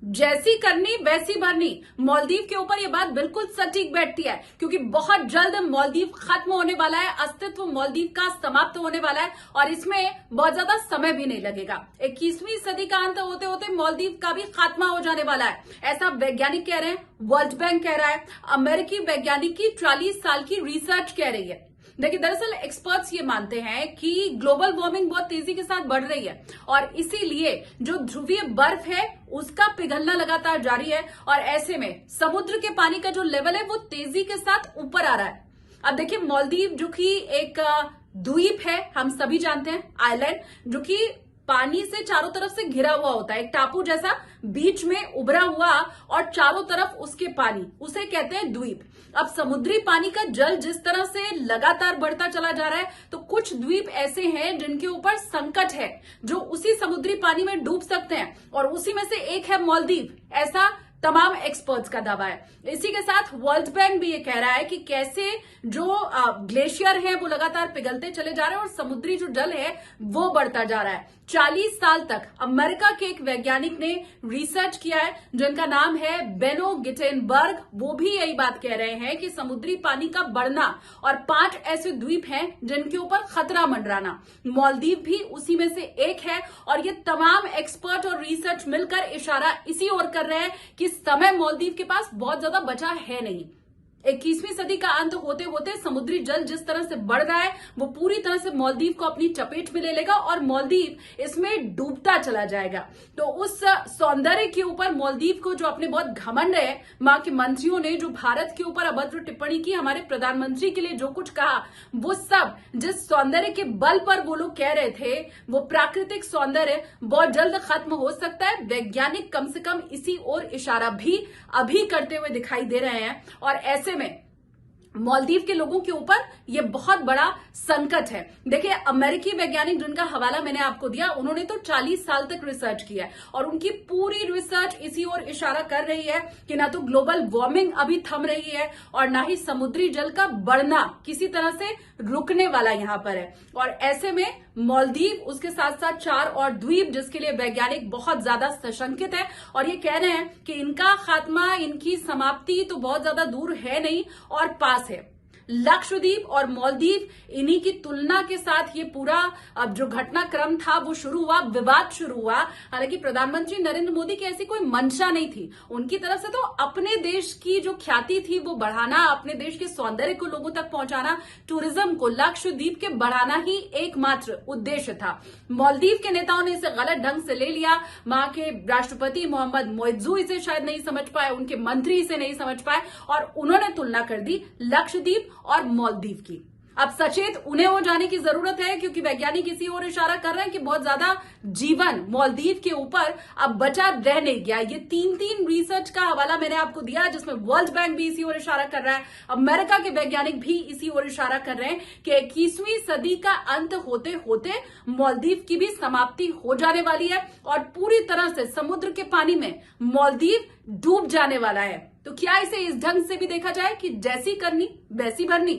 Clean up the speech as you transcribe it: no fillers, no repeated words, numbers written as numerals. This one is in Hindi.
जैसी करनी वैसी भरनी। मालदीव के ऊपर यह बात बिल्कुल सटीक बैठती है क्योंकि बहुत जल्द मालदीव खत्म होने वाला है, अस्तित्व मालदीव का समाप्त होने वाला है और इसमें बहुत ज्यादा समय भी नहीं लगेगा। 21वीं सदी का अंत होते होते मालदीव का भी खात्मा हो जाने वाला है, ऐसा वैज्ञानिक कह रहे हैं, वर्ल्ड बैंक कह रहा है, अमेरिकी वैज्ञानिक की 40 साल की रिसर्च कह रही है। देखिए, दरअसल एक्सपर्ट्स ये मानते हैं कि ग्लोबल वार्मिंग बहुत तेजी के साथ बढ़ रही है और इसीलिए जो ध्रुवीय बर्फ है उसका पिघलना लगातार जारी है और ऐसे में समुद्र के पानी का जो लेवल है वो तेजी के साथ ऊपर आ रहा है। अब देखिए, मालदीव जो कि एक द्वीप है, हम सभी जानते हैं, आइलैंड जो कि पानी से चारों तरफ से घिरा हुआ होता है, एक टापू जैसा बीच में उभरा हुआ और चारों तरफ उसके पानी, उसे कहते हैं द्वीप। अब समुद्री पानी का जल जिस तरह से लगातार बढ़ता चला जा रहा है तो कुछ द्वीप ऐसे हैं जिनके ऊपर संकट है, जो उसी समुद्री पानी में डूब सकते हैं और उसी में से एक है मालदीव, ऐसा तमाम एक्सपर्ट्स का दावा है। इसी के साथ वर्ल्ड बैंक भी ये कह रहा है कि कैसे जो ग्लेशियर है वो लगातार पिघलते चले जा रहे हैं और समुद्री जो जल है वो बढ़ता जा रहा है। 40 साल तक अमेरिका के एक वैज्ञानिक ने रिसर्च किया है जिनका नाम है बेनो गिटेनबर्ग, वो भी यही बात कह रहे हैं कि समुद्री पानी का बढ़ना और 5 ऐसे द्वीप हैं जिनके ऊपर खतरा मंडराना, मालदीव भी उसी में से एक है। और ये तमाम एक्सपर्ट और रिसर्च मिलकर इशारा इसी ओर कर रहे हैं कि समय मालदीव के पास बहुत ज्यादा बचा है नहीं। 21वीं सदी का अंत होते होते समुद्री जल जिस तरह से बढ़ रहा है वो पूरी तरह से मालदीव को अपनी चपेट में ले लेगा और मालदीव इसमें डूबता चला जाएगा। तो उस सौंदर्य के ऊपर मालदीव को जो अपने बहुत घमंड है, मां के मंत्रियों ने जो भारत के ऊपर अभद्र टिप्पणी की, हमारे प्रधानमंत्री के लिए जो कुछ कहा, वो सब जिस सौंदर्य के बल पर वो लोग कह रहे थे वो प्राकृतिक सौंदर्य बहुत जल्द खत्म हो सकता है। वैज्ञानिक कम से कम इसी ओर इशारा भी अभी करते हुए दिखाई दे रहे हैं और ऐसे में मालदीव के लोगों के ऊपर यह बहुत बड़ा संकट है। देखिए, अमेरिकी वैज्ञानिक जिनका हवाला मैंने आपको दिया, उन्होंने तो 40 साल तक रिसर्च किया है और उनकी पूरी रिसर्च इसी ओर इशारा कर रही है कि ना तो ग्लोबल वार्मिंग अभी थम रही है और ना ही समुद्री जल का बढ़ना किसी तरह से रुकने वाला यहां पर है। और ऐसे में मालदीव, उसके साथ साथ 4 और द्वीप जिसके लिए वैज्ञानिक बहुत ज्यादा सशंकित है और ये कह रहे हैं कि इनका खात्मा, इनकी समाप्ति तो बहुत ज्यादा दूर है नहीं और पास है। लक्षद्वीप और मालदीव, इन्हीं की तुलना के साथ ये पूरा अब जो घटनाक्रम था वो शुरू हुआ, विवाद शुरू हुआ। हालांकि प्रधानमंत्री नरेंद्र मोदी की ऐसी कोई मंशा नहीं थी, उनकी तरफ से तो अपने देश की जो ख्याति थी वो बढ़ाना, अपने देश के सौंदर्य को लोगों तक पहुंचाना, टूरिज्म को लक्षद्वीप के बढ़ाना ही एकमात्र उद्देश्य था। मालदीव के नेताओं ने इसे गलत ढंग से ले लिया। वहां के राष्ट्रपति मोहम्मद मोइज़ू इसे शायद नहीं समझ पाए, उनके मंत्री इसे नहीं समझ पाए और उन्होंने तुलना कर दी लक्षद्वीप और मालदीव की। अब सचेत उन्हें हो जाने की जरूरत है क्योंकि वैज्ञानिक इसी ओर इशारा कर रहे हैं कि बहुत ज्यादा जीवन मालदीव के ऊपर अब बचा रह नहीं गया। ये 3 रिसर्च का हवाला मैंने आपको दिया जिसमें वर्ल्ड बैंक भी इसी ओर इशारा कर रहा है, अमेरिका के वैज्ञानिक भी इसी ओर इशारा कर रहे हैं कि 21वीं सदी का अंत होते होते मालदीव की भी समाप्ति हो जाने वाली है और पूरी तरह से समुद्र के पानी में मालदीव डूब जाने वाला है। तो क्या इसे इस ढंग से भी देखा जाए कि जैसी करनी वैसी भरनी?